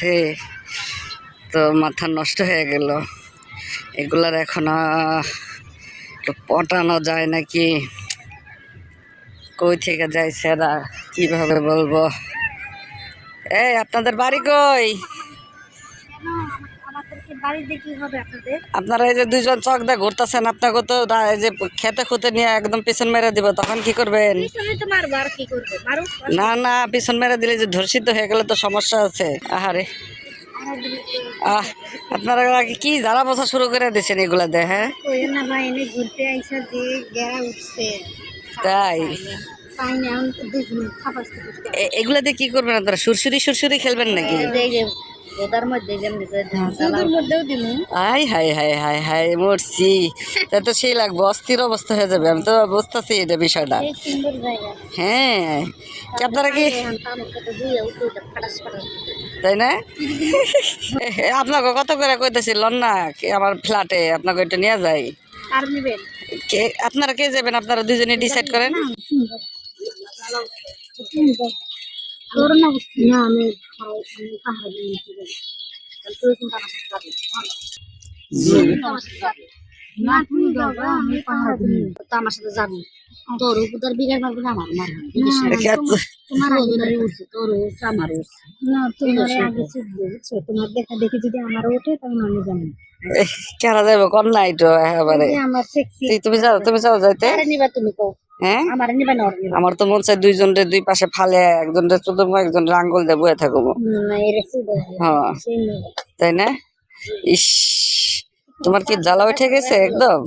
আসছে, তো মাথা নষ্ট হয়ে গেল। এগুলার এখন একটু পটানো যায় নাকি, কই থেকে যায় সেরা কিভাবে বলবো। এই আপনাদের বাড়ি কই? আপনারা এই যে দুইজন চক দিয়ে ঘুরতেছেন, আপনাকে তো এই যে খেতে খুঁতে নিয়ে একদম পিছন মেরে দিব, তখন কি করবেন? না না, পিছন মেরে দিলে যে ধর্ষিত হয়ে গেলে তো সমস্যা আছে। আহারে, আপনারা কি জ্বালা পোছা শুরু করে দিচ্ছেন এগুলা দিয়ে? হ্যাঁ তাই, এগুলা দিয়ে কি করবেন আপনারা? সুরসুরি সুরসুরি খেলবেন নাকি? High high high high high, মরছি। তা তো সেই লাগবে, অস্থির অবস্থা হয়ে যাবে। আমি তো বুঝতেছি এটা বিষয়টা। হ্যাঁ, আপনারা কি তাই না? আপনাকে কত করে কইতেছিল না আমার ফ্ল্যাটে আপনাকে এটা নিয়ে যাই। আপনারা কে যাবেন? আপনারা দুজনে ডিসাইড করেন। আমার সাথে যাবি, তোর উপর বিঘার মারবে না, আমার মারবে। তোমার দেখা দেখি যদি আমার ওঠে তখন আমি জানি কেনা যাবো কর না এটা একেবারে। তুমি যাও, তুমি যাও যাইতে নিবা, তুমি কও। হ্যাঁ আমার তো মন চাই দুইজনের দুই পাশে ফালে, একজনের চুদমো একজনের আঙ্গুল দিয়ে বয়ে থাকবো। হ্যাঁ তাই না? ইস, তোমার কি জ্বালা উঠে গেছে একদম।